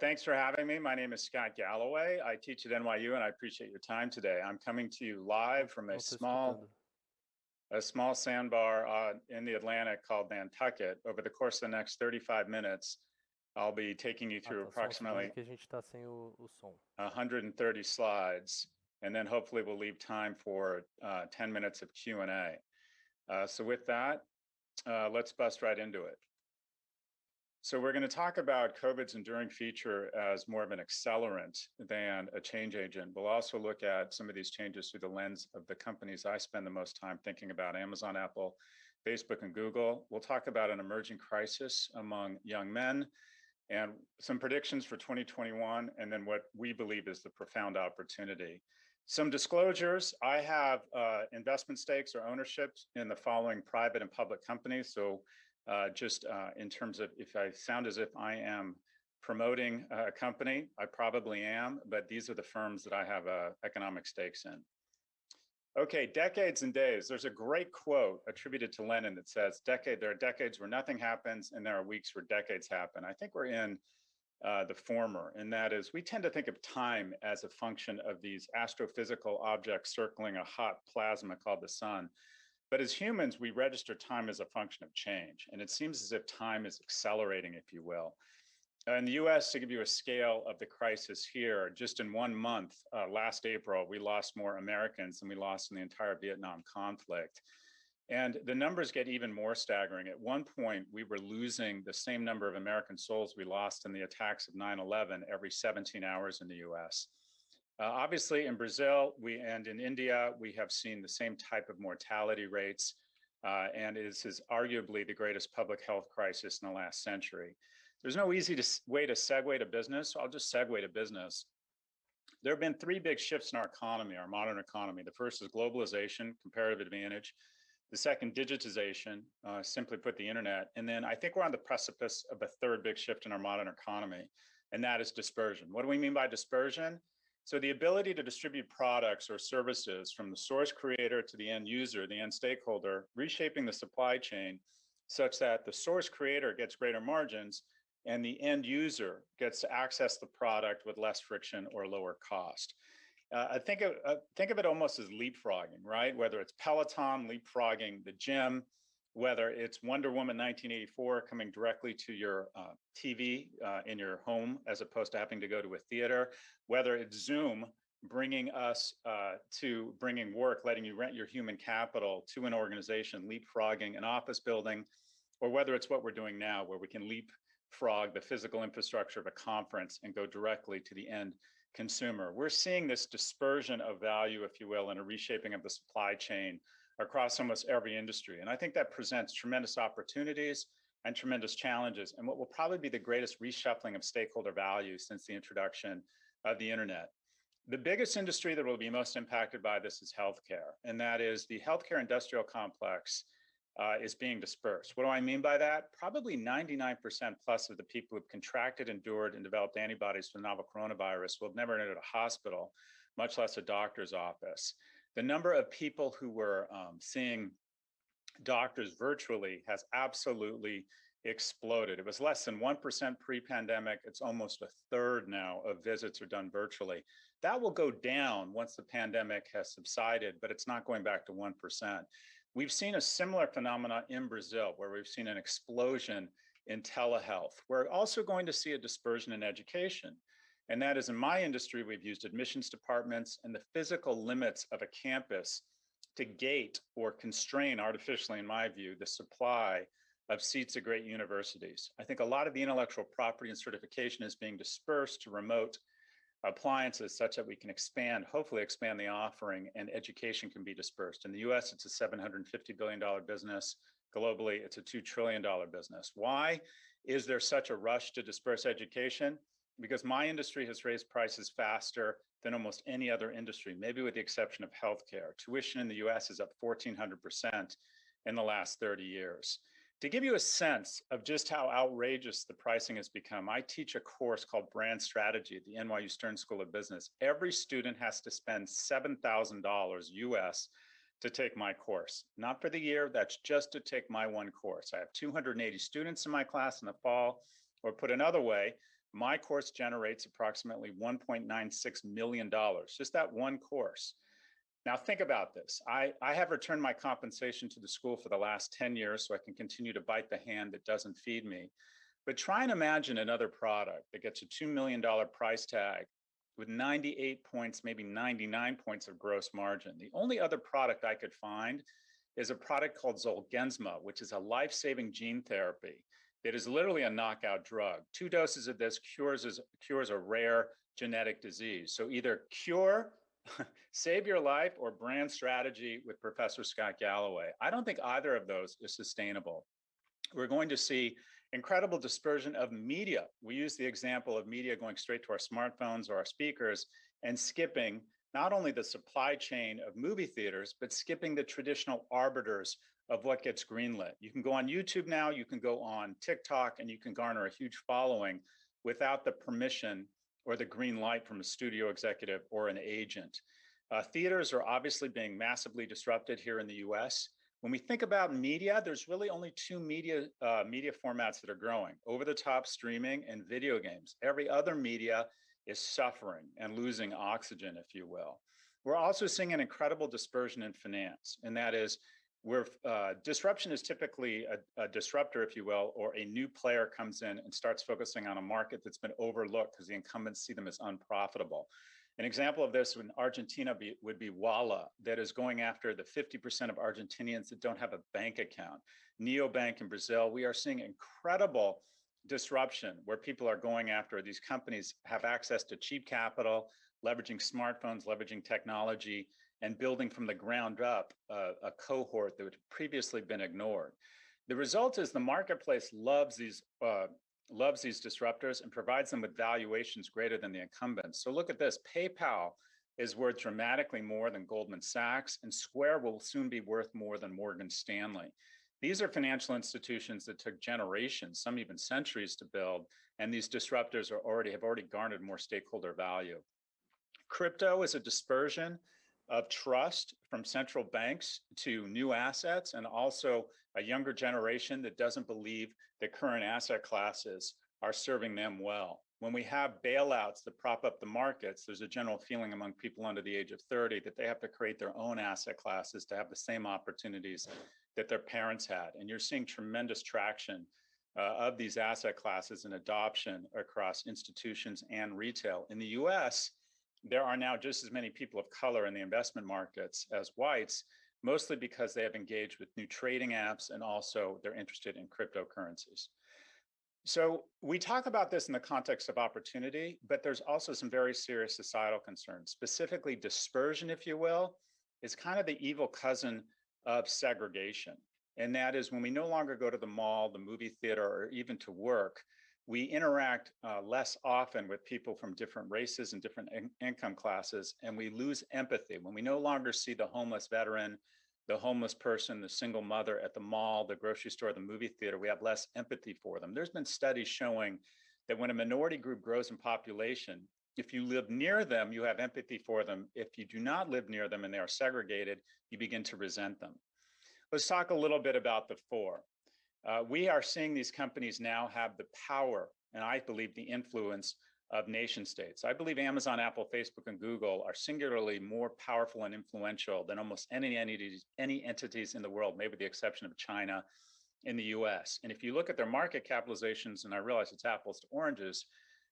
Thanks for having me. My name is Scott Galloway. I teach at NYU, and I appreciate your time today. I'm coming to you live from Não estou escutando. a small sandbar in the Atlantic called Nantucket. Over the course of the next 35 minutes, I'll be taking you through Tá, só um approximately segundo que a gente está sem o som. 130 slides, and then hopefully we'll leave time for 10 minutes of Q&A. So with that, let's bust right into it. So we're going to talk about COVID's enduring feature as more of an accelerant than a change agent. We'll also look at some of these changes through the lens of the companies I spend the most time thinking about: Amazon, Apple, Facebook, and Google. We'll talk about an emerging crisis among young men and some predictions for 2021, and then what we believe is the profound opportunity. Some disclosures: I have investment stakes or ownership in the following private and public companies. So just in terms of if I sound as if I am promoting a company, I probably am, but these are the firms that I have economic stakes in. Okay, decades and days. There's a great quote attributed to Lenin that says, there are decades where nothing happens, and there are weeks where decades happen. I think we're in the former, and that is we tend to think of time as a function of these astrophysical objects circling a hot plasma called the sun. But as humans, we register time as a function of change, and it seems as if time is accelerating, if you will. In the US, to give you a scale of the crisis here, just in 1 month, last April, we lost more Americans than we lost in the entire Vietnam conflict. And the numbers get even more staggering. At one point, we were losing the same number of American souls we lost in the attacks of 9/11 every 17 hours in the US. Obviously, in Brazil and in India, we have seen the same type of mortality rates, and this is arguably the greatest public health crisis in the last century. There's no easy way to segue to business, so I'll just segue to business. There have been 3 big shifts in our economy, our modern economy. The first is globalization, comparative advantage. The second, digitization, simply put, the internet. And then I think we're on the precipice of a 3rd big shift in our modern economy, and that is dispersion. What do we mean by dispersion? So the ability to distribute products or services from the source creator to the end user, the end stakeholder, reshaping the supply chain such that the source creator gets greater margins and the end user gets to access the product with less friction or lower cost. I think of it almost as leapfrogging, right? Whether it's Peloton leapfrogging the gym, whether it's Wonder Woman 1984 coming directly to your TV in your home as opposed to having to go to a theater, whether it's Zoom bringing us to bringing work, letting you rent your human capital to an organization, leapfrogging an office building, or whether it's what we're doing now where we can leapfrog the physical infrastructure of a conference and go directly to the end consumer. We're seeing this dispersion of value, if you will, and a reshaping of the supply chain across almost every industry. And I think that presents tremendous opportunities and tremendous challenges, and what will probably be the greatest reshuffling of stakeholder value since the introduction of the internet. The biggest industry that will be most impacted by this is healthcare, and that is the healthcare industrial complex is being dispersed. What do I mean by that? Probably 99% plus of the people who've contracted, endured, and developed antibodies for the novel coronavirus will have never entered a hospital, much less a doctor's office. The number of people who were seeing doctors virtually has absolutely exploded. It was less than 1% pre-pandemic. It's almost 1/3 now of visits are done virtually. That will go down once the pandemic has subsided, but it's not going back to 1%. We've seen a similar phenomenon in Brazil, where we've seen an explosion in telehealth. We're also going to see a dispersion in education. And that is, in my industry, we've used admissions departments and the physical limits of a campus to gate or constrain artificially, in my view, the supply of seats at great universities. I think a lot of the intellectual property and certification is being dispersed to remote appliances such that we can hopefully expand the offering, and education can be dispersed. In the US, it's a $750 billion business. Globally, it's a $2 trillion business. Why is there such a rush to disperse education? Because my industry has raised prices faster than almost any other industry, maybe with the exception of healthcare. Tuition in the US is up 1,400% in the last 30 years. To give you a sense of just how outrageous the pricing has become, I teach a course called Brand Strategy at the NYU Stern School of Business. Every student has to spend $7,000 US to take my course. Not for the year, that's just to take my one course. I have 280 students in my class in the fall, or put another way, My course generates approximately $1.96 million, just that one course. Now, think about this. I have returned my compensation to the school for the last 10 years so I can continue to bite the hand that doesn't feed me. But try and imagine another product that gets a $2 million price tag with 98 points, maybe 99 points of gross margin. The only other product I could find is a product called Zolgensma, which is a life-saving gene therapy that is literally a knockout drug. 2 doses of this cures a rare genetic disease. So either cure, save your life, or brand strategy with Professor Scott Galloway. I don't think either of those is sustainable. We're going to see incredible dispersion of media. We use the example of media going straight to our smartphones or our speakers and skipping not only the supply chain of movie theaters, but skipping the traditional arbiters of what gets greenlit. You can go on YouTube now, you can go on TikTok, and you can garner a huge following without the permission or the green light from a studio executive or an agent. Theaters are obviously being massively disrupted here in the US. When we think about media, there's really only 2 media formats that are growing: over-the-top streaming and video games. Every other media is suffering and losing oxygen, if you will. We're also seeing an incredible dispersion in finance, and that is where disruption is typically a disruptor, if you will, or a new player comes in and starts focusing on a market that's been overlooked because the incumbents see them as unprofitable. An example of this in Argentina would be Walla, that is going after the 50% of Argentinians that don't have a bank account. Neobank in Brazil, we are seeing incredible disruption where people are going after these companies, have access to cheap capital, leveraging smartphones, leveraging technology, and building from the ground up a cohort that had previously been ignored. The result is the marketplace loves these disruptors and provides them with valuations greater than the incumbents. So look at this. PayPal is worth dramatically more than Goldman Sachs, and Square will soon be worth more than Morgan Stanley. These are financial institutions that took generations, some even centuries, to build, and these disruptors have already garnered more stakeholder value. Crypto is a dispersion of trust from central banks to new assets, and also a younger generation that doesn't believe that current asset classes are serving them well. When we have bailouts that prop up the markets, there's a general feeling among people under the age of 30 that they have to create their own asset classes to have the same opportunities that their parents had. And you're seeing tremendous traction of these asset classes and adoption across institutions and retail. In the US, there are now just as many people of color in the investment markets as whites, mostly because they have engaged with new trading apps and also they're interested in cryptocurrencies. So we talk about this in the context of opportunity, but there's also some very serious societal concerns. Specifically, dispersion, if you will, is kind of the evil cousin of segregation. And that is when we no longer go to the mall, the movie theater, or even to work, we interact less often with people from different races and different income classes, and we lose empathy. When we no longer see the homeless veteran, the homeless person, the single mother at the mall, the grocery store, the movie theater, we have less empathy for them. There's been studies showing that when a minority group grows in population, if you live near them, you have empathy for them. If you do not live near them and they are segregated, you begin to resent them. Let's talk a little bit about the 4. We are seeing these companies now have the power, and I believe the influence of nation states. I believe Amazon, Apple, Facebook, and Google are singularly more powerful and influential than almost any entities in the world, maybe with the exception of China in the US. And if you look at their market capitalizations, and I realize it's apples to oranges,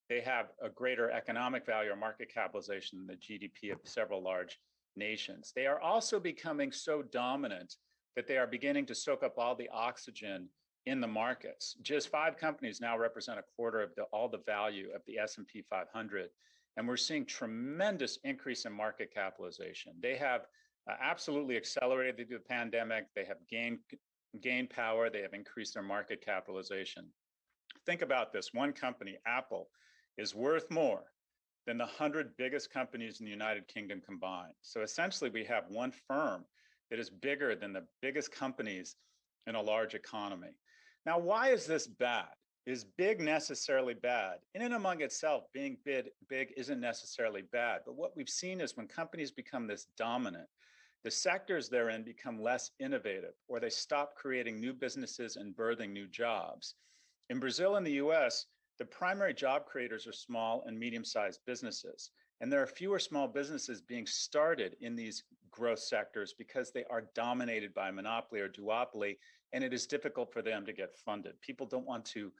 they have a greater economic value or market capitalization than the GDP of several large nations. They are also becoming so dominant that they are beginning to soak up all the oxygen in the markets. Just 5 companies now represent a quarter of all the value of the S&P 500. And we're seeing tremendous increase in market capitalization. They have absolutely accelerated through the pandemic. They have gained power. They have increased their market capitalization. Think about this. One company, Apple, is worth more than the 100 biggest companies in the United Kingdom combined. So essentially, we have one firm that is bigger than the biggest companies in a large economy. Now, why is this bad? Is big necessarily bad? In and among itself, being big isn't necessarily bad. But what we've seen is when companies become this dominant, the sectors they're in become less innovative, or they stop creating new businesses and birthing new jobs. In Brazil and the US, the primary job creators are small and medium-sized businesses. And there are fewer small businesses being started in these growth sectors because they are dominated by monopoly or duopoly, and it is difficult for them to get funded. People don't want to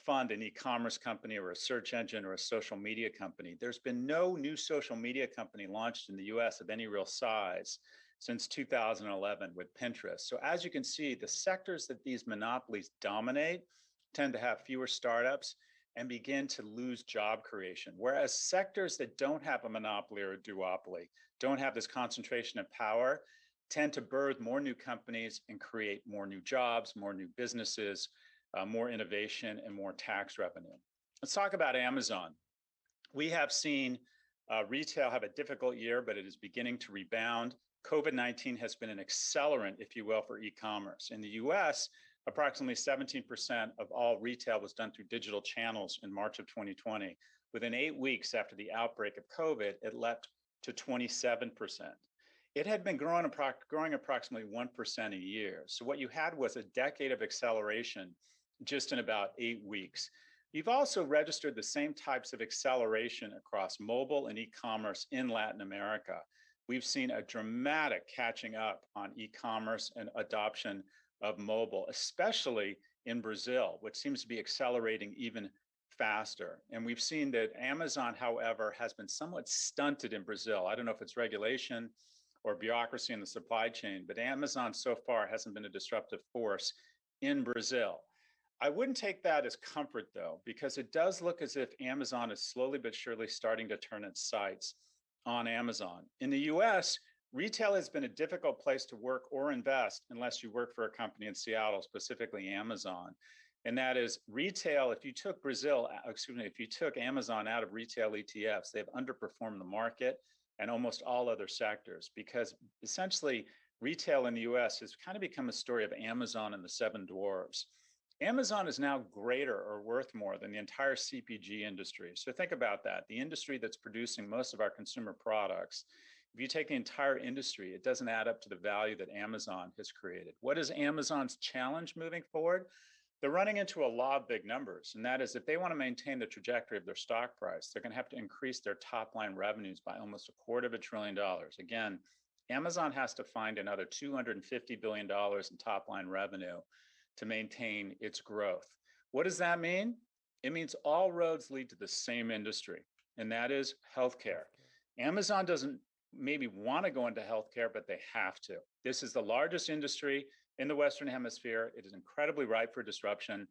fund an e-commerce company or a search engine or a social media company. There's been no new social media company launched in the US of any real size since 2011 with Pinterest. So as you can see, the sectors that these monopolies dominate tend to have fewer startups and begin to lose job creation. Whereas sectors that don't have a monopoly or a duopoly, don't have this concentration of power, tend to birth more new companies and create more new jobs, more new businesses, more innovation, and more tax revenue. Let's talk about Amazon. We have seen retail have a difficult year, but it is beginning to rebound. COVID-19 has been an accelerant, if you will, for e-commerce. In the US, approximately 17% of all retail was done through digital channels in March of 2020. Within 8 weeks after the outbreak of COVID, it leapt to 27%. It had been growing approximately 1% a year. So what you had was a decade of acceleration just in about 8 weeks. You've also registered the same types of acceleration across mobile and e-commerce in Latin America. We've seen a dramatic catching up on e-commerce and adoption of mobile, especially in Brazil, which seems to be accelerating even faster. And we've seen that Amazon, however, has been somewhat stunted in Brazil. I don't know if it's regulation or bureaucracy in the supply chain, but Amazon so far hasn't been a disruptive force in Brazil. I wouldn't take that as comfort, though, because it does look as if Amazon is slowly but surely starting to turn its sights on Amazon. In the US, retail has been a difficult place to work or invest unless you work for a company in Seattle, specifically Amazon. And that is retail. If you took if you took Amazon out of retail ETFs, they've underperformed the market and almost all other sectors, because essentially retail in the US has kind of become a story of Amazon and the seven dwarves. Amazon is now greater or worth more than the entire CPG industry. So think about that. The industry that's producing most of our consumer products, if you take the entire industry, it doesn't add up to the value that Amazon has created. What is Amazon's challenge moving forward? They're running into a law of big numbers, and that is if they want to maintain the trajectory of their stock price, they're going to have to increase their top line revenues by almost $250 billion. Again, Amazon has to find another $250 billion in top line revenue to maintain its growth. What does that mean? It means all roads lead to the same industry, and that is healthcare. Amazon doesn't maybe want to go into healthcare, but they have to. This is the largest industry in the Western Hemisphere. It is incredibly ripe for disruption,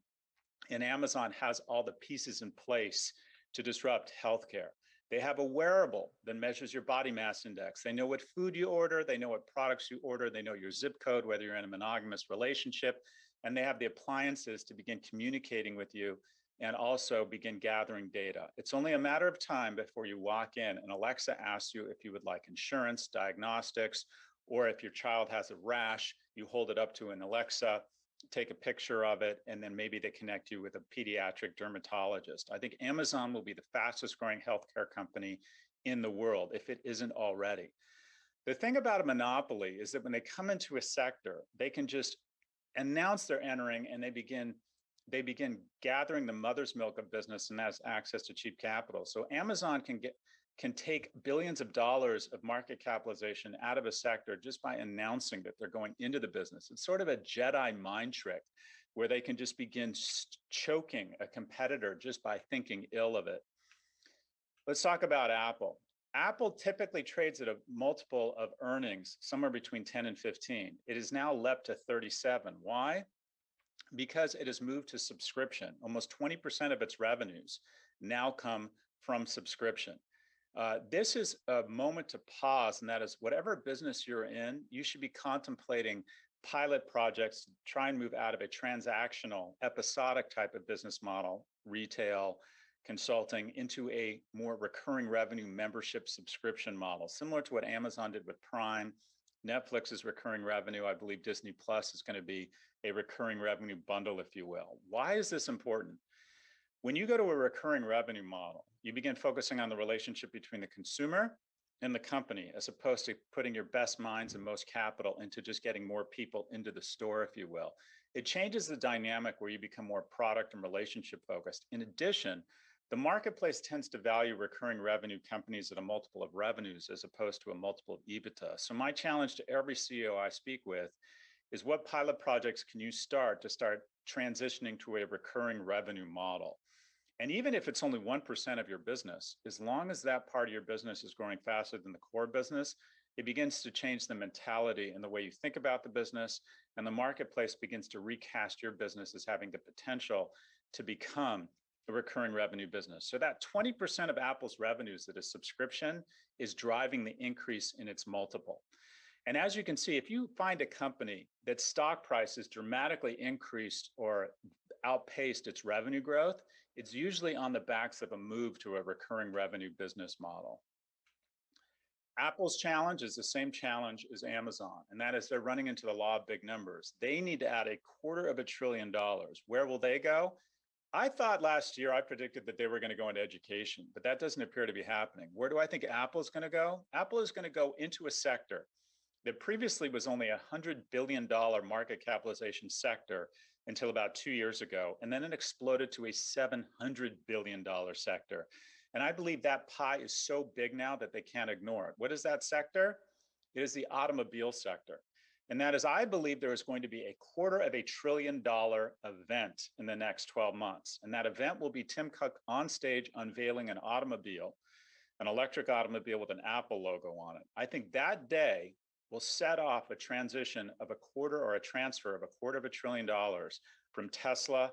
and Amazon has all the pieces in place to disrupt healthcare. They have a wearable that measures your body mass index. They know what food you order. They know what products you order. They know your zip code, whether you're in a monogamous relationship. And they have the appliances to begin communicating with you and also begin gathering data. It's only a matter of time before you walk in and Alexa asks you if you would like insurance, diagnostics, or if your child has a rash, you hold it up to an Alexa, take a picture of it, and then maybe they connect you with a pediatric dermatologist. I think Amazon will be the fastest growing healthcare company in the world, if it isn't already. The thing about a monopoly is that when they come into a sector, they can just announce they're entering and they begin gathering the mother's milk of business, and that's access to cheap capital. So Amazon can take billions of dollars of market capitalization out of a sector just by announcing that they're going into the business. It's sort of a Jedi mind trick where they can just begin choking a competitor just by thinking ill of it. Let's talk about Apple. Apple typically trades at a multiple of earnings somewhere between 10 and 15. It is now leapt to 37. Why? Because it has moved to subscription. Almost 20% of its revenues now come from subscription. This is a moment to pause, and that is whatever business you're in, you should be contemplating pilot projects to try and move out of a transactional, episodic type of business model, retail, consulting, into a more recurring revenue membership subscription model, similar to what Amazon did with Prime. Netflix is recurring revenue. I believe Disney Plus is going to be a recurring revenue bundle, if you will. Why is this important? When you go to a recurring revenue model, you begin focusing on the relationship between the consumer in the company, as opposed to putting your best minds and most capital into just getting more people into the store, if you will. It changes the dynamic where you become more product and relationship focused. In addition, the marketplace tends to value recurring revenue companies at a multiple of revenues as opposed to a multiple of EBITDA. So my challenge to every CEO I speak with is, what pilot projects can you start transitioning to a recurring revenue model? And even if it's only 1% of your business, as long as that part of your business is growing faster than the core business, it begins to change the mentality and the way you think about the business, and the marketplace begins to recast your business as having the potential to become a recurring revenue business. So that 20% of Apple's revenues that is subscription is driving the increase in its multiple. And as you can see, if you find a company that stock price is dramatically increased or outpaced its revenue growth, it's usually on the backs of a move to a recurring revenue business model. Apple's challenge is the same challenge as Amazon, and that is they're running into the law of big numbers. They need to add $250 billion. Where will they go? I thought last year, I predicted that they were going to go into education, but that doesn't appear to be happening. Where do I think Apple is going to go? Apple is going to go into a sector that previously was only a $100 billion market capitalization sector until about 2 years ago. And then it exploded to a $700 billion sector. And I believe that pie is so big now that they can't ignore it. What is that sector? It is the automobile sector. And that is, I believe there is going to be $250 billion event in the next 12 months. And that event will be Tim Cook on stage unveiling an automobile, an electric automobile with an Apple logo on it. I think that day will set off a transition of a transfer of $250 billion from Tesla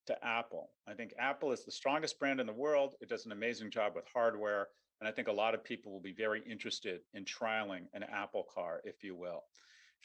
to Apple. I think Apple is the strongest brand in the world. It does an amazing job with hardware. And I think a lot of people will be very interested in trialing an Apple car, if you will.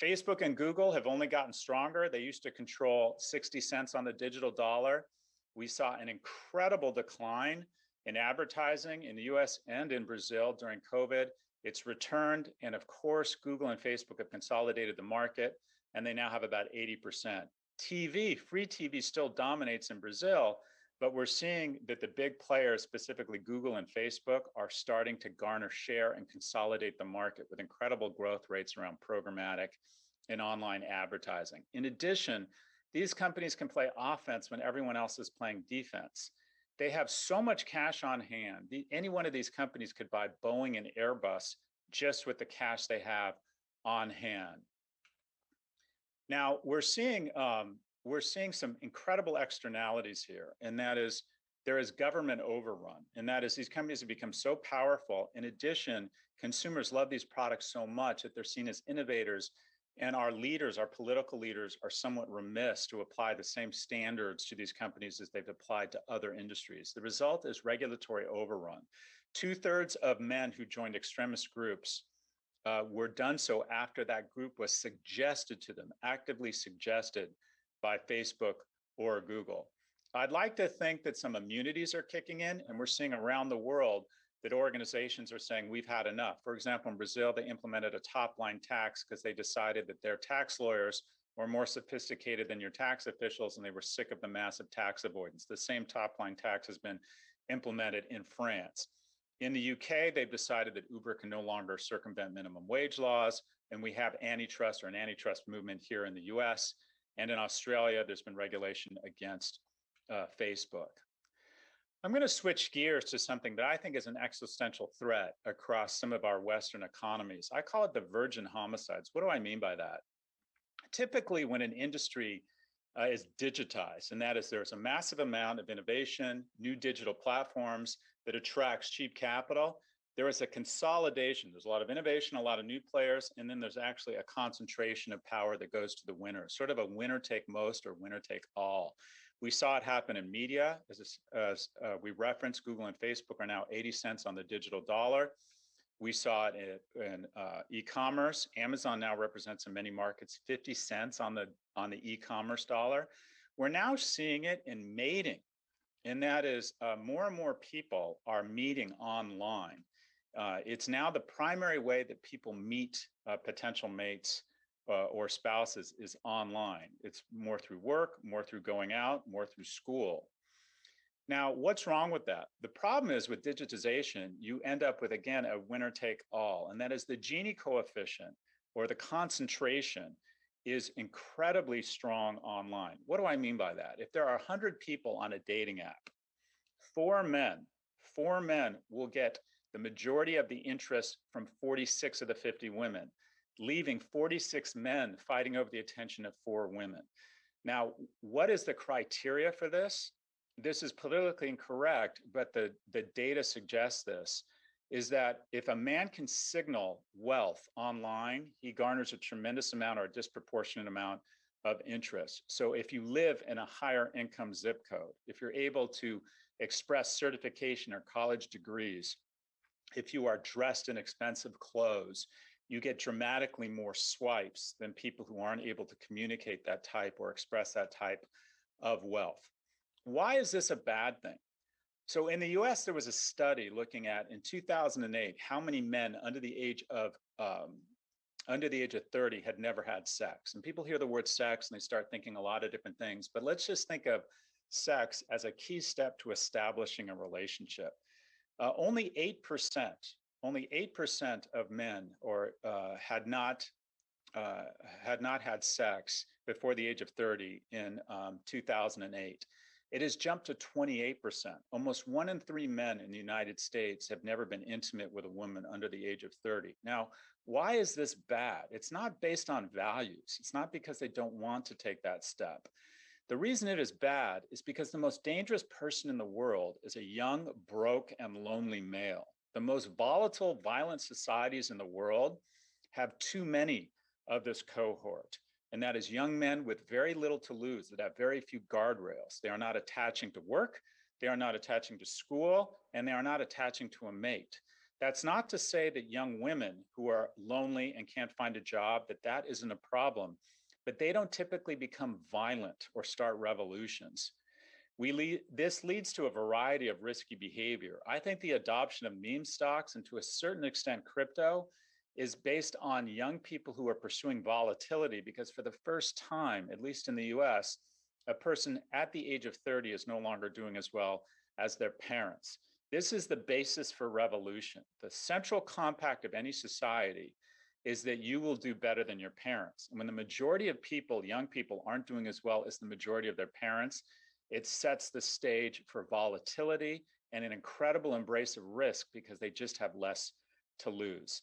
Facebook and Google have only gotten stronger. They used to control 60 cents on the digital dollar. We saw an incredible decline in advertising in the US and in Brazil during COVID. It's returned. And of course, Google and Facebook have consolidated the market, and they now have about 80%. Free TV still dominates in Brazil, but we're seeing that the big players, specifically Google and Facebook, are starting to garner share and consolidate the market with incredible growth rates around programmatic and online advertising. In addition, these companies can play offense when everyone else is playing defense. They have so much cash on hand. Any one of these companies could buy Boeing and Airbus just with the cash they have on hand. Now, we're seeing some incredible externalities here, and that is there is government overrun, and that is these companies have become so powerful. In addition, consumers love these products so much that they're seen as innovators, and our leaders, our political leaders, are somewhat remiss to apply the same standards to these companies as they've applied to other industries. The result is regulatory overrun. 2/3 of men who joined extremist groups were done so after that group was suggested to them, actively suggested by Facebook or Google. I'd like to think that some immunities are kicking in, and we're seeing around the world that organizations are saying we've had enough. For example, in Brazil, they implemented a top-line tax because they decided that their tax lawyers were more sophisticated than your tax officials, and they were sick of the massive tax avoidance. The same top-line tax has been implemented in France. In the UK, they've decided that Uber can no longer circumvent minimum wage laws, and we have an antitrust movement here in the US. And in Australia, there's been regulation against Facebook. I'm going to switch gears to something that I think is an existential threat across some of our Western economies. I call it the virgin homicides. What do I mean by that? Typically, when an industry is digitized, and that is there's a massive amount of innovation, new digital platforms that attracts cheap capital, there is a consolidation. There's a lot of innovation, a lot of new players, and then there's actually a concentration of power that goes to the winner, sort of a winner take most or winner take all. We saw it happen in media. As we referenced, Google and Facebook are now 80 cents on the digital dollar. We saw it in e-commerce. Amazon now represents in many markets 50 cents on the e-commerce dollar. We're now seeing it in mating, and that is more and more people are meeting online. It's now the primary way that people meet potential mates or spouses is online. It's more through work, more through going out, more through school. Now, what's wrong with that? The problem is with digitization, you end up with, again, a winner take all, and that is the Gini coefficient or the concentration is incredibly strong online. What do I mean by that? If there are 100 people on a dating app, four men, four men will get the majority of the interest from 46 of the 50 women, leaving 46 men fighting over the attention of four women. Now, what is the criteria for this? This is politically incorrect, but the data suggests this, is that if a man can signal wealth online, he garners a tremendous amount or a disproportionate amount of interest. So if you live in a higher income zip code, if you're able to express certification or college degrees, if you are dressed in expensive clothes, you get dramatically more swipes than people who aren't able to communicate that type or express that type of wealth. Why is this a bad thing? So in the US, there was a study looking at in 2008 how many men under the age of 30 had never had sex. And people hear the word sex and they start thinking a lot of different things. But let's just think of sex as a key step to establishing a relationship. Only 8% of men had not had sex before the age of 30 in 2008. It has jumped to 28%. Almost 1 in 3 men in the United States have never been intimate with a woman under the age of 30. Now, why is this bad? It's not based on values. It's not because they don't want to take that step. The reason it is bad is because the most dangerous person in the world is a young, broke, and lonely male. The most volatile, violent societies in the world have too many of this cohort. And that is young men with very little to lose, that have very few guardrails. They are not attaching to work, they are not attaching to school, and they are not attaching to a mate. That's not to say that young women who are lonely and can't find a job, that isn't a problem, but they don't typically become violent or start revolutions. This leads to a variety of risky behavior. I think the adoption of meme stocks and to a certain extent crypto is based on young people who are pursuing volatility because for the first time, at least in the US, a person at the age of 30 is no longer doing as well as their parents. This is the basis for revolution. The central compact of any society is that you will do better than your parents. And when the majority of people, young people, aren't doing as well as the majority of their parents, it sets the stage for volatility and an incredible embrace of risk because they just have less to lose.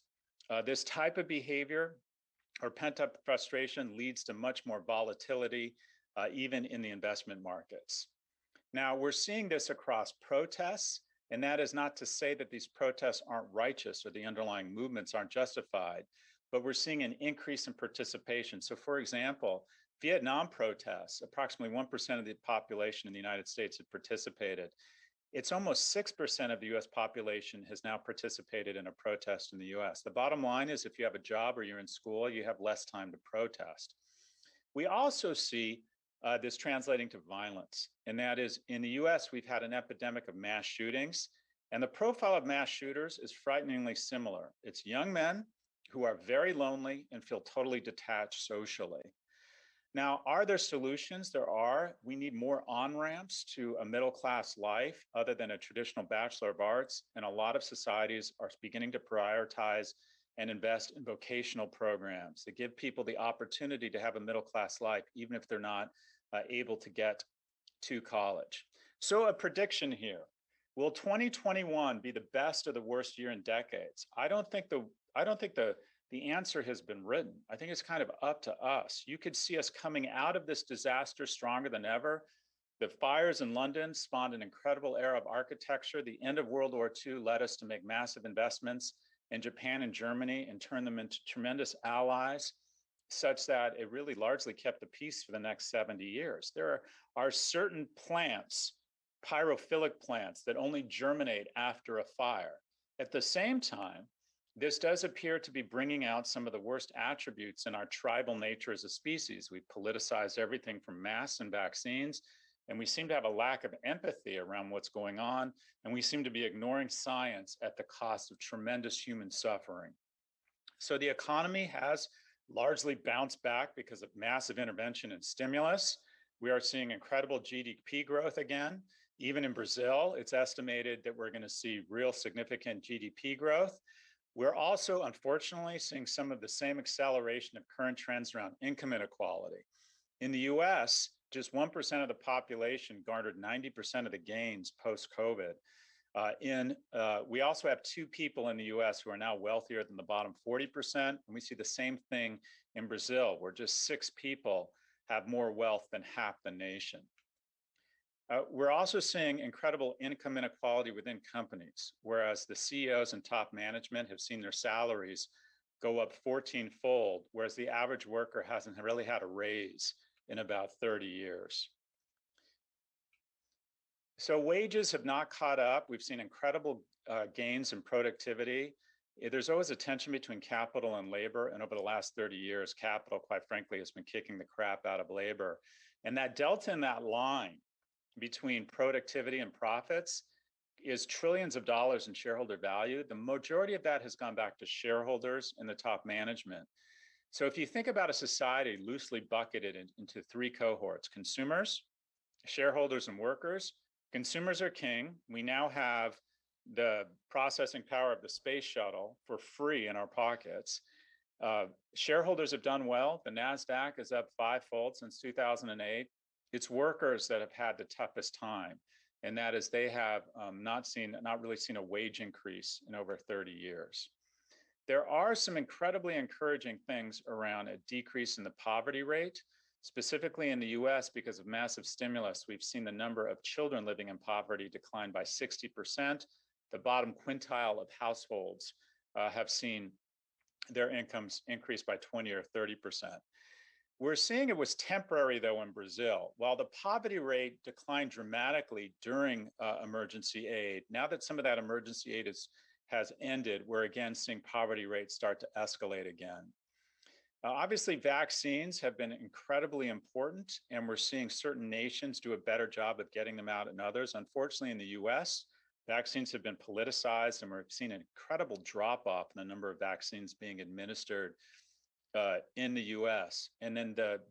This type of behavior or pent-up frustration leads to much more volatility, even in the investment markets. Now, we're seeing this across protests, and that is not to say that these protests aren't righteous or the underlying movements aren't justified, but we're seeing an increase in participation. So, for example, Vietnam protests, approximately 1% of the population in the United States had participated. It's almost 6% of the US population has now participated in a protest in the US. The bottom line is if you have a job or you're in school, you have less time to protest. We also see this translating to violence, and that is in the US, we've had an epidemic of mass shootings, and the profile of mass shooters is frighteningly similar. It's young men who are very lonely and feel totally detached socially. Now, are there solutions? There are. We need more on-ramps to a middle-class life other than a traditional Bachelor of Arts, and a lot of societies are beginning to prioritize and invest in vocational programs that give people the opportunity to have a middle-class life, even if they're not able to get to college. So a prediction here, will 2021 be the best or the worst year in decades? I don't think the answer has been written. I think it's kind of up to us. You could see us coming out of this disaster stronger than ever. The fires in London spawned an incredible era of architecture. The end of World War II led us to make massive investments in Japan and Germany and turn them into tremendous allies, such that it really largely kept the peace for the next 70 years. There are certain plants, pyrophilic plants, that only germinate after a fire. At the same time, this does appear to be bringing out some of the worst attributes in our tribal nature as a species. We politicize everything from masks and vaccines, and we seem to have a lack of empathy around what's going on, and we seem to be ignoring science at the cost of tremendous human suffering. So the economy has largely bounced back because of massive intervention and stimulus. We are seeing incredible GDP growth again. Even in Brazil, it's estimated that we're going to see real significant GDP growth. We're also, unfortunately, seeing some of the same acceleration of current trends around income inequality. In the US, just 1% of the population garnered 90% of the gains post-COVID. We also have 2 people in the US who are now wealthier than the bottom 40%. And we see the same thing in Brazil, where just 6 people have more wealth than half the nation. We're also seeing incredible income inequality within companies, whereas the CEOs and top management have seen their salaries go up 14-fold, whereas the average worker hasn't really had a raise in about 30 years. So wages have not caught up. We've seen incredible gains in productivity. There's always a tension between capital and labor. And over the last 30 years, capital, quite frankly, has been kicking the crap out of labor. And that delta in that line between productivity and profits is trillions of dollars in shareholder value. The majority of that has gone back to shareholders and the top management. So if you think about a society loosely bucketed into 3 cohorts: consumers, shareholders, and workers. Consumers are king. We now have the processing power of the space shuttle for free in our pockets. Shareholders have done well. The NASDAQ is up 5-fold since 2008. It's workers that have had the toughest time, and that is they have not really seen a wage increase in over 30 years. There are some incredibly encouraging things around a decrease in the poverty rate. Specifically in the US, because of massive stimulus, we've seen the number of children living in poverty decline by 60%. The bottom quintile of households have seen their incomes increase by 20 or 30%. We're seeing it was temporary, though, in Brazil. While the poverty rate declined dramatically during emergency aid, now that some of that emergency aid has ended, we're again seeing poverty rates start to escalate again. Obviously, vaccines have been incredibly important, and we're seeing certain nations do a better job of getting them out than others. Unfortunately, in the US, vaccines have been politicized, and we've seen an incredible drop-off in the number of vaccines being administered in the US. And then the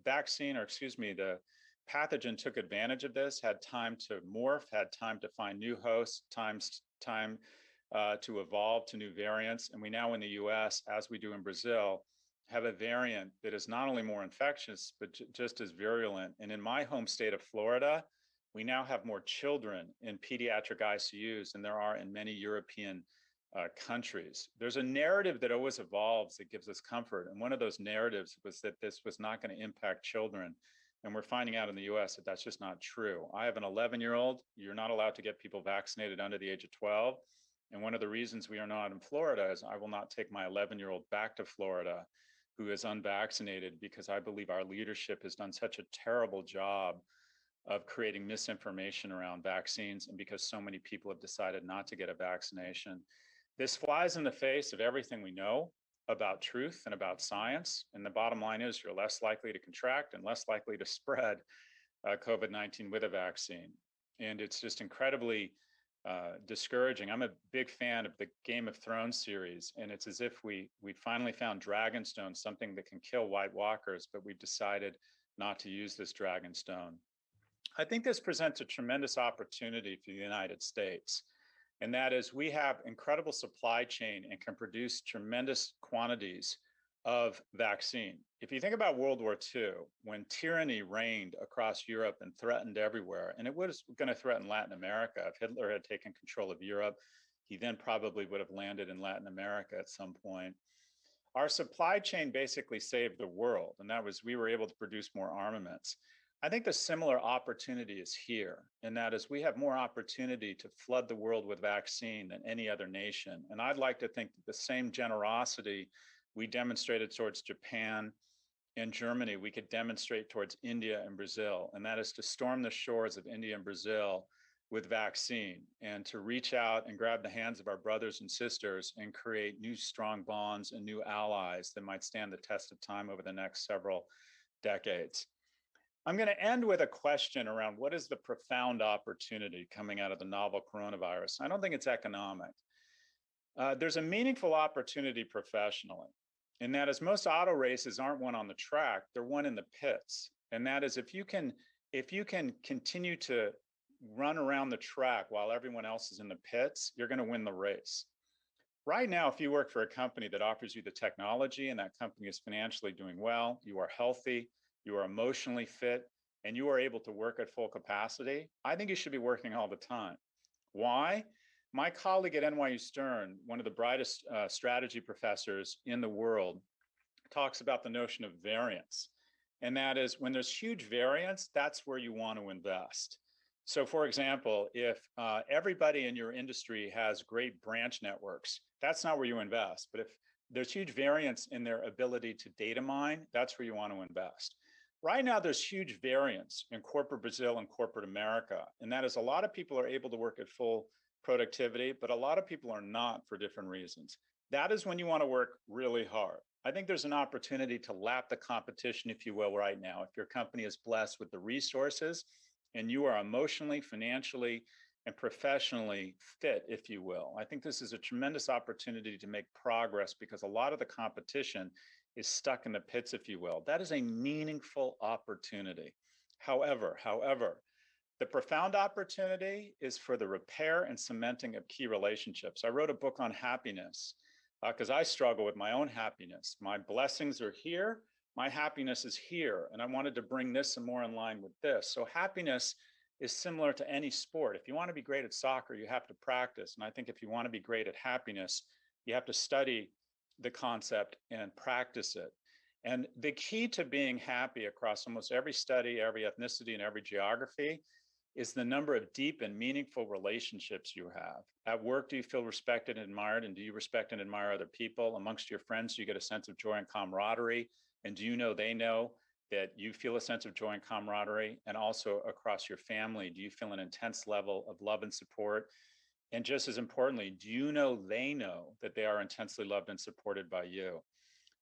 pathogen took advantage of this, had time to morph, had time to find new hosts, time to evolve to new variants. And we now in the US, as we do in Brazil, have a variant that is not only more infectious, but just as virulent. And in my home state of Florida, we now have more children in pediatric ICUs than there are in many European countries. There's a narrative that always evolves that gives us comfort. And one of those narratives was that this was not going to impact children. And we're finding out in the US that that's just not true. I have an 11-year-old. You're not allowed to get people vaccinated under the age of 12. And one of the reasons we are not in Florida is I will not take my 11-year-old back to Florida who is unvaccinated, because I believe our leadership has done such a terrible job of creating misinformation around vaccines, and because so many people have decided not to get a vaccination. This flies in the face of everything we know about truth and about science. And the bottom line is you're less likely to contract and less likely to spread COVID-19 with a vaccine. And it's just incredibly discouraging. I'm a big fan of the Game of Thrones series, and it's as if we finally found Dragonstone, something that can kill White Walkers, but we've decided not to use this Dragonstone. I think this presents a tremendous opportunity for the United States, and that is we have incredible supply chain and can produce tremendous quantities of vaccine. If you think about World War II, when tyranny reigned across Europe and threatened everywhere, and it was going to threaten Latin America. If Hitler had taken control of Europe, he then probably would have landed in Latin America at some point. Our supply chain basically saved the world, and that was we were able to produce more armaments. I think the similar opportunity is here, and that is we have more opportunity to flood the world with vaccine than any other nation. And I'd like to think that the same generosity we demonstrated towards Japan and Germany, we could demonstrate towards India and Brazil, and that is to storm the shores of India and Brazil with vaccine and to reach out and grab the hands of our brothers and sisters and create new strong bonds and new allies that might stand the test of time over the next several decades. I'm going to end with a question around what is the profound opportunity coming out of the novel coronavirus. I don't think it's economic. There's a meaningful opportunity professionally. And that is most auto races aren't won on the track, they're won in the pits. And that is if you can continue to run around the track while everyone else is in the pits, you're going to win the race. Right now, if you work for a company that offers you the technology and that company is financially doing well, you are healthy, you are emotionally fit, and you are able to work at full capacity, I think you should be working all the time. Why? My colleague at NYU Stern, one of the brightest strategy professors in the world, talks about the notion of variance. And that is when there's huge variance, that's where you want to invest. So, for example, if everybody in your industry has great branch networks, that's not where you invest. But if there's huge variance in their ability to data mine, that's where you want to invest. Right now, there's huge variance in corporate Brazil and corporate America. And that is a lot of people are able to work at full productivity, but a lot of people are not for different reasons. That is when you want to work really hard. I think there's an opportunity to lap the competition, if you will, right now. If your company is blessed with the resources and you are emotionally, financially, and professionally fit, if you will, I think this is a tremendous opportunity to make progress because a lot of the competition is stuck in the pits, if you will. That is a meaningful opportunity. However, the profound opportunity is for the repair and cementing of key relationships. I wrote a book on happiness because I struggle with my own happiness. My blessings are here, my happiness is here, and I wanted to bring this more in line with this. So happiness is similar to any sport. If you want to be great at soccer, you have to practice. And I think if you want to be great at happiness, you have to study the concept and practice it. And the key to being happy across almost every study, every ethnicity, and every geography is the number of deep and meaningful relationships you have. At work, do you feel respected and admired? And do you respect and admire other people? Amongst your friends, do you get a sense of joy and camaraderie? And do you know they know that you feel a sense of joy and camaraderie? And also across your family, do you feel an intense level of love and support? And just as importantly, do you know they know that they are intensely loved and supported by you?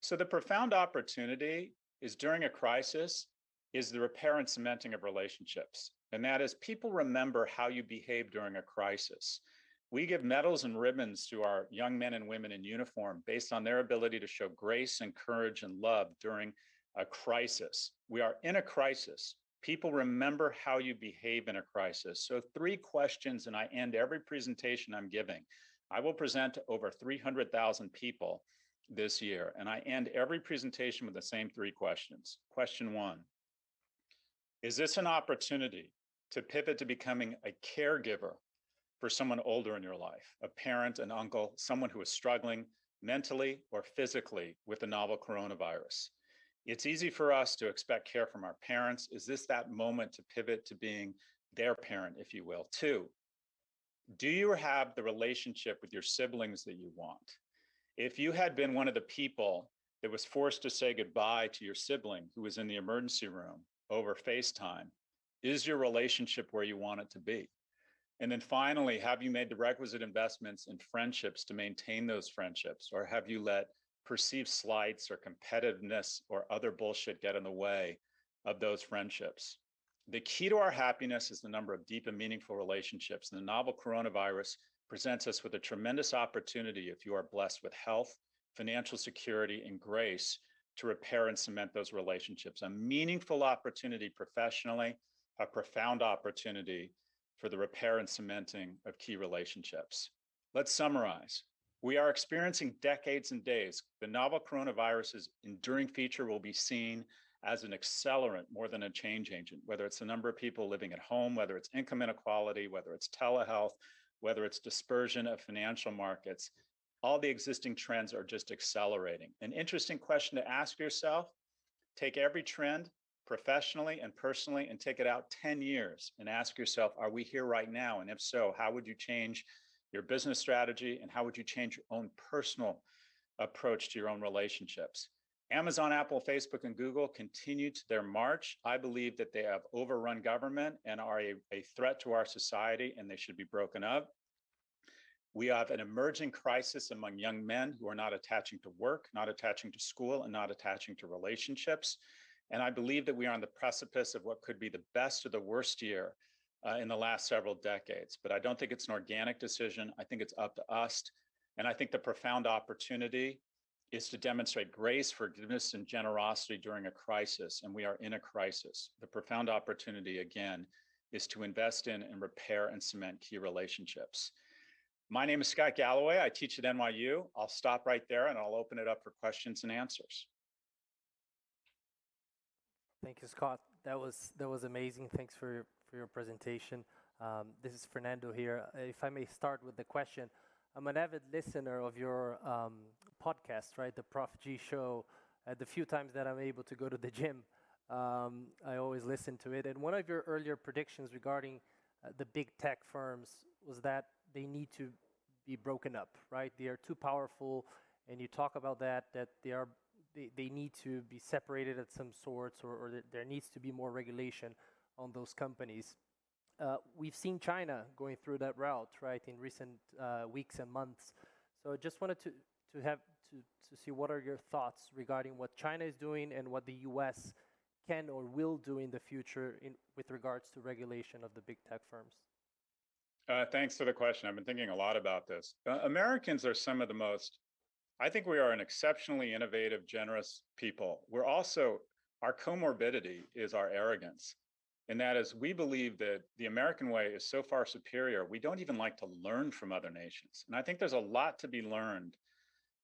So the profound opportunity is during a crisis is the repair and cementing of relationships. And that is people remember how you behave during a crisis. We give medals and ribbons to our young men and women in uniform based on their ability to show grace and courage and love during a crisis. We are in a crisis. People remember how you behave in a crisis. So 3 questions, and I end every presentation I'm giving. I will present to over 300,000 people this year, and I end every presentation with the same 3 questions. Question 1, is this an opportunity to pivot to becoming a caregiver for someone older in your life, a parent, an uncle, someone who is struggling mentally or physically with the novel coronavirus? It's easy for us to expect care from our parents. Is this that moment to pivot to being their parent, if you will? 2, do you have the relationship with your siblings that you want? If you had been one of the people that was forced to say goodbye to your sibling who was in the emergency room over FaceTime, is your relationship where you want it to be? And then finally, have you made the requisite investments in friendships to maintain those friendships? Or have you let perceived slights or competitiveness or other bullshit get in the way of those friendships? The key to our happiness is the number of deep and meaningful relationships. And the novel coronavirus presents us with a tremendous opportunity, if you are blessed with health, financial security, and grace, to repair and cement those relationships. A meaningful opportunity professionally, a profound opportunity for the repair and cementing of key relationships. Let's summarize. We are experiencing decades and days. The novel coronavirus's enduring feature will be seen as an accelerant more than a change agent, whether it's the number of people living at home, whether it's income inequality, whether it's telehealth, whether it's dispersion of financial markets. All the existing trends are just accelerating. An interesting question to ask yourself, take every trend professionally and personally and take it out 10 years and ask yourself, are we here right now? And if so, how would you change your business strategy and how would you change your own personal approach to your own relationships? Amazon, Apple, Facebook, and Google continue to their march. I believe that they have overrun government and are a threat to our society, and they should be broken up. We have an emerging crisis among young men who are not attaching to work, not attaching to school, and not attaching to relationships. And I believe that we are on the precipice of what could be the best or the worst year in the last several decades. But I don't think it's an organic decision. I think it's up to us. And I think the profound opportunity is to demonstrate grace, forgiveness, and generosity during a crisis. And we are in a crisis. The profound opportunity, again, is to invest in and repair and cement key relationships. My name is Scott Galloway. I teach at NYU. I'll stop right there and I'll open it up for questions and answers. Thank you, Scott. That was amazing. Thanks for your presentation. This is Fernando here. If I may start with the question, I'm an avid listener of your podcast, right? The Prof G Show. The few times that I'm able to go to the gym, I always listen to it. And one of your earlier predictions regarding the big tech firms was that they need to be broken up, right? They are too powerful, and you talk about that they need to be separated at some sorts, or that there needs to be more regulation on those companies. We've seen China going through that route, right, in recent weeks and months. So I just wanted to have to see what are your thoughts regarding what China is doing and what the U.S. can or will do in the future with regards to regulation of the big tech firms. Thanks for the question. I've been thinking a lot about this. Americans are some of the most, I think we are an exceptionally innovative, generous people. We're also, our comorbidity is our arrogance. And that is, we believe that the American way is so far superior, we don't even like to learn from other nations. And I think there's a lot to be learned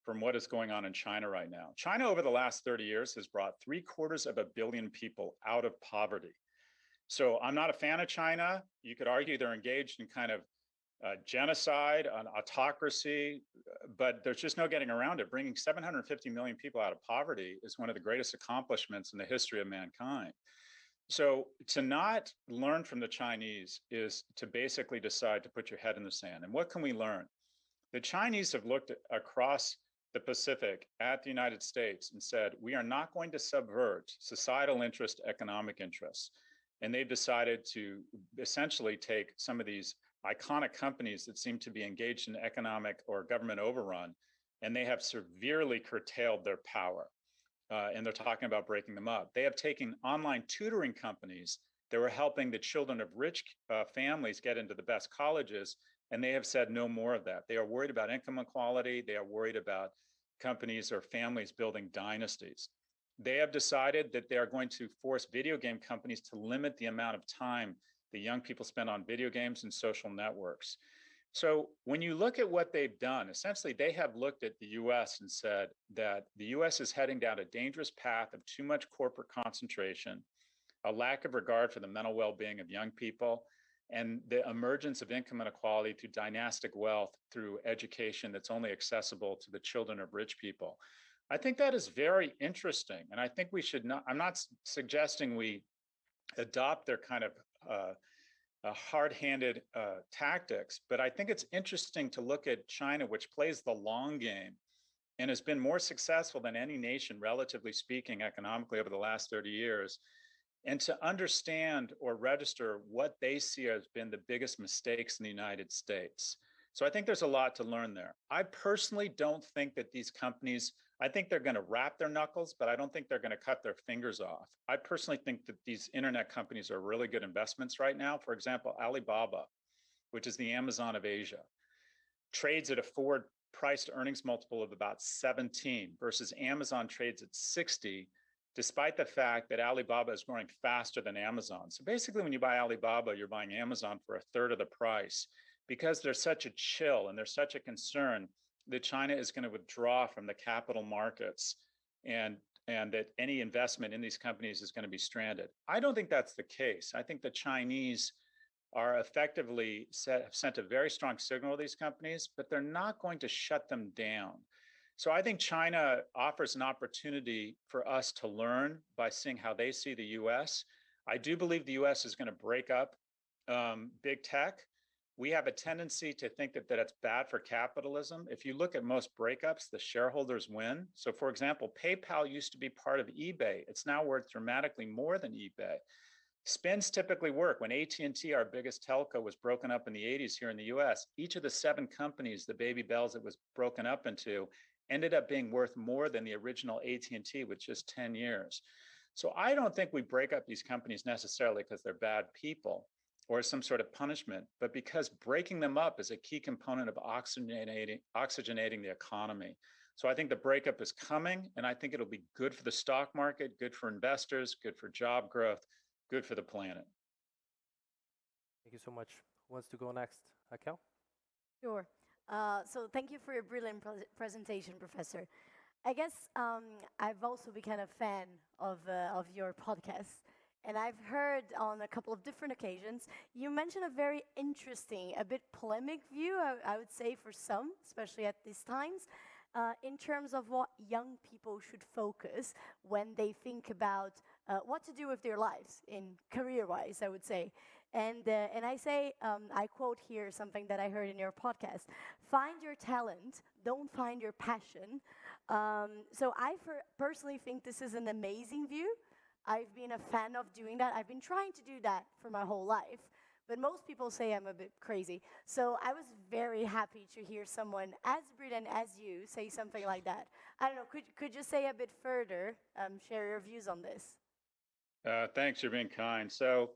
from what is going on in China right now. China, over the last 30 years, has brought 750 million people out of poverty. So I'm not a fan of China. You could argue they're engaged in kind of genocide, an autocracy, but there's just no getting around it. Bringing 750 million people out of poverty is one of the greatest accomplishments in the history of mankind. So to not learn from the Chinese is to basically decide to put your head in the sand. And what can we learn? The Chinese have looked across the Pacific at the United States and said, we are not going to subvert societal interest, economic interests. And they've decided to essentially take some of these iconic companies that seem to be engaged in economic or government overrun, and they have severely curtailed their power. And they're talking about breaking them up. They have taken online tutoring companies that were helping the children of rich families get into the best colleges, and they have said no more of that. They are worried about income inequality. They are worried about companies or families building dynasties. They have decided that they are going to force video game companies to limit the amount of time the young people spend on video games and social networks. So when you look at what they've done, essentially they have looked at the US and said that the US is heading down a dangerous path of too much corporate concentration, a lack of regard for the mental well-being of young people, and the emergence of income inequality through dynastic wealth through education that's only accessible to the children of rich people. I think that is very interesting. And I think we should not, I'm not suggesting we adopt their kind of hard-handed tactics, but I think it's interesting to look at China, which plays the long game and has been more successful than any nation, relatively speaking, economically over the last 30 years, and to understand or register what they see as been the biggest mistakes in the United States. So I think there's a lot to learn there. I personally don't think that these companies, I think they're going to wrap their knuckles, but I don't think they're going to cut their fingers off. I personally think that these internet companies are really good investments right now. For example, Alibaba, which is the Amazon of Asia, trades at a forward price to earnings multiple of about 17 versus Amazon trades at 60, despite the fact that Alibaba is growing faster than Amazon. So basically, when you buy Alibaba, you're buying Amazon for a third of the price because there's such a chill and there's such a concern that China is going to withdraw from the capital markets and that any investment in these companies is going to be stranded. I don't think that's the case. I think the Chinese are effectively have sent a very strong signal to these companies, but they're not going to shut them down. So I think China offers an opportunity for us to learn by seeing how they see the US. I do believe the US is going to break up big tech. We have a tendency to think that it's bad for capitalism. If you look at most breakups, the shareholders win. So for example, PayPal used to be part of eBay. It's now worth dramatically more than eBay. Spins typically work. When AT&T, our biggest telco, was broken up in the 80s here in the US, each of the 7 companies, the baby bells it was broken up into, ended up being worth more than the original AT&T with just 10 years. So I don't think we break up these companies necessarily because they're bad people or some sort of punishment, but because breaking them up is a key component of oxygenating the economy. So I think the breakup is coming, and I think it'll be good for the stock market, good for investors, good for job growth, good for the planet. Thank you so much. Who wants to go next? Raquel? Sure. So thank you for your brilliant presentation, Professor. I guess I've also become a fan of your podcast, and I've heard on a couple of different occasions you mentioned a very interesting, a bit polemic view, I would say, for some, especially at these times, in terms of what young people should focus when they think about what to do with their lives in career-wise, I would say. And I say, I quote here something that I heard in your podcast: find your talent, don't find your passion. So I personally think this is an amazing view. I've been a fan of doing that. I've been trying to do that for my whole life. But most people say I'm a bit crazy. So I was very happy to hear someone as brilliant as you say something like that. I don't know, could you say a bit further, share your views on this? Thanks, you're being kind. So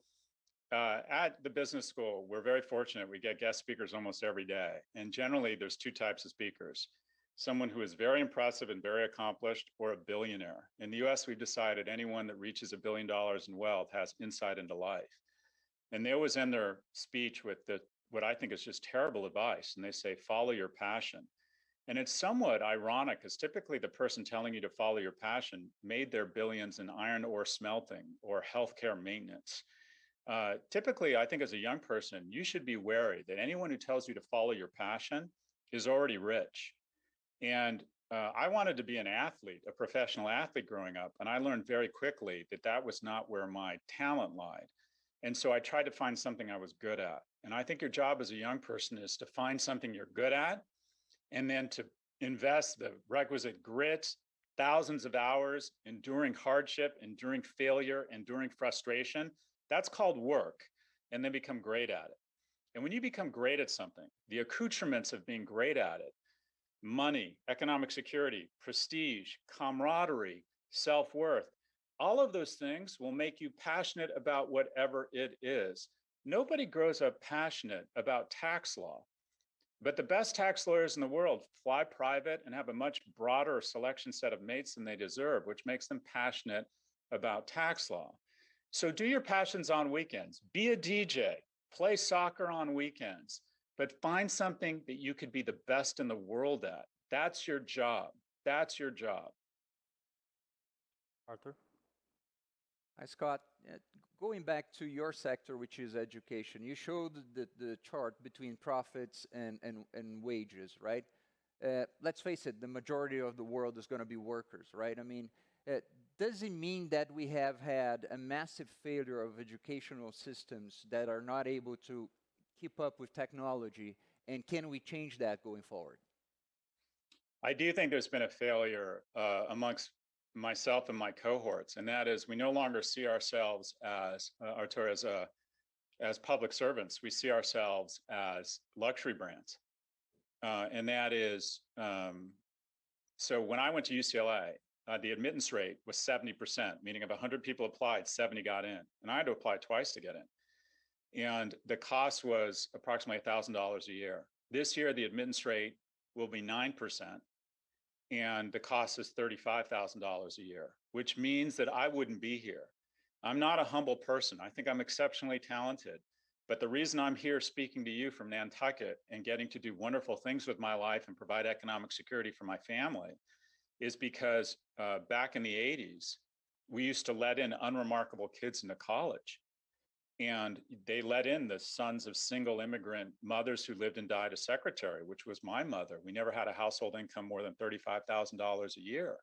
at the business school, we're very fortunate. We get guest speakers almost every day. And generally, there's two types of speakers: someone who is very impressive and very accomplished, or a billionaire. In the US, we've decided anyone that reaches $1 billion in wealth has insight into life. And they always end their speech with what I think is just terrible advice. And they say, follow your passion. And it's somewhat ironic because typically the person telling you to follow your passion made their billions in iron ore smelting or healthcare maintenance. Typically, I think as a young person, you should be wary that anyone who tells you to follow your passion is already rich. And I wanted to be an athlete, a professional athlete growing up. And I learned very quickly that that was not where my talent lied. And so I tried to find something I was good at. And I think your job as a young person is to find something you're good at and then to invest the requisite grit, thousands of hours, enduring hardship, enduring failure, enduring frustration. That's called work, and then become great at it. And when you become great at something, the accoutrements of being great at it, money, economic security, prestige, camaraderie, self-worth, all of those things will make you passionate about whatever it is. Nobody grows up passionate about tax law, but the best tax lawyers in the world fly private and have a much broader selection set of mates than they deserve, which makes them passionate about tax law. So do your passions on weekends. Be a DJ, play soccer on weekends, but find something that you could be the best in the world at. That's your job. That's your job. Arthur? Hi, Scott. Going back to your sector, which is education, you showed the chart between profits and wages, right? Let's face it, the majority of the world is going to be workers, right? I mean, does it mean that we have had a massive failure of educational systems that are not able to keep up with technology, and can we change that going forward? I do think there's been a failure amongst myself and my cohorts, and that is we no longer see ourselves as Artur as public servants. We see ourselves as luxury brands, and that is so. When I went to UCLA, the admittance rate was 70%, meaning if 100 people applied, 70 got in, and I had to apply twice to get in. And the cost was approximately $1,000 a year. This year, the admittance rate will be 9%. And the cost is $35,000 a year, which means that I wouldn't be here. I'm not a humble person. I think I'm exceptionally talented. But the reason I'm here speaking to you from Nantucket and getting to do wonderful things with my life and provide economic security for my family is because back in the 80s, we used to let in unremarkable kids into college. And they let in the sons of single immigrant mothers who lived and died as secretary, which was my mother. We never had a household income more than $35,000 a year.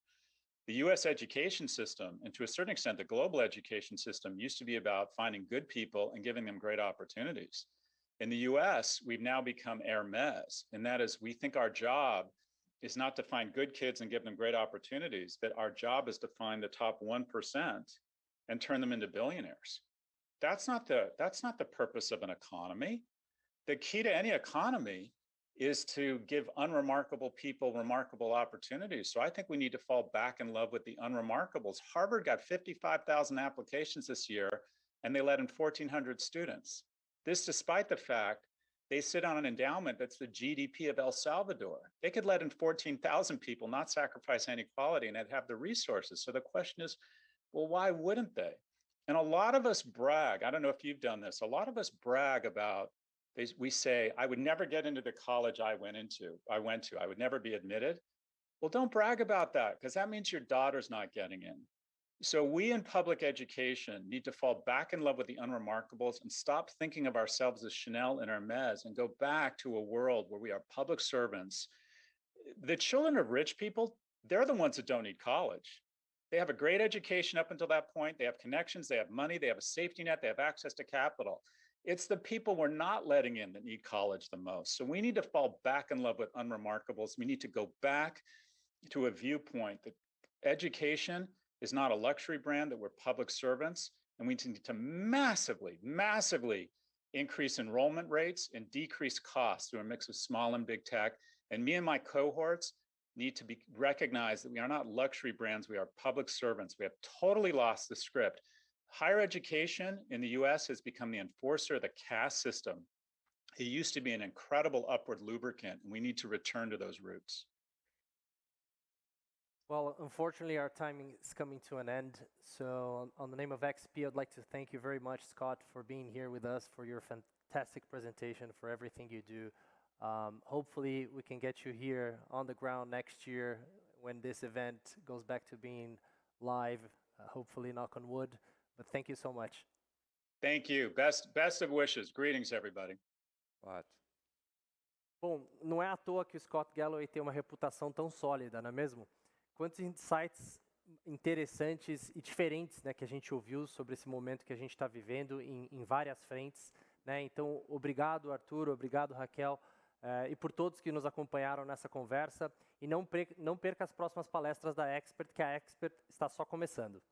The US education system, and to a certain extent, the global education system, used to be about finding good people and giving them great opportunities. In the US, we've now become Hermes, and that is we think our job is not to find good kids and give them great opportunities, that our job is to find the top 1% and turn them into billionaires. That's not the purpose of an economy. The key to any economy is to give unremarkable people remarkable opportunities. So I think we need to fall back in love with the unremarkables. Harvard got 55,000 applications this year, and they let in 1,400 students. This despite the fact they sit on an endowment that's the GDP of El Salvador. They could let in 14,000 people, not sacrifice any quality, and they'd have the resources. So the question is, well, why wouldn't they? And a lot of us brag. I don't know if you've done this. A lot of us brag about, we say, I would never get into the college I went to. I would never be admitted. Well, don't brag about that, because that means your daughter's not getting in. So we in public education need to fall back in love with the unremarkables and stop thinking of ourselves as Chanel and Hermes and go back to a world where we are public servants. The children of rich people, they're the ones that don't need college. They have a great education up until that point. They have connections, they have money, they have a safety net, they have access to capital. It's the people we're not letting in that need college the most. So we need to fall back in love with unremarkables. We need to go back to a viewpoint that education is not a luxury brand, that we're public servants, and we need to massively, massively increase enrollment rates and decrease costs through a mix of small and big tech. And me and my cohorts need to be recognized that we are not luxury brands, we are public servants. We have totally lost the script. Higher education in the US has become the enforcer of the caste system. It used to be an incredible upward lubricant, and we need to return to those roots. Well, unfortunately, our time is coming to an end. So on the name of XP, I'd like to thank you very much, Scott, for being here with us, for your fantastic presentation, for everything you do. Hopefully, we can get you here on the ground next year when this event goes back to being live, hopefully, knock on wood. But thank you so much. Thank you. Best of wishes. Greetings, everybody. But Bom, não é à toa que o Scott Galloway tem uma reputação tão sólida, não é mesmo? Quantos insights interessantes e diferentes, né, que a gente ouviu sobre esse momento que a gente está vivendo em várias frentes, né? Então, obrigado, Arthur, obrigado, Raquel, e por todos que nos acompanharam nessa conversa. E não perca as próximas palestras da Expert, que a Expert está só começando.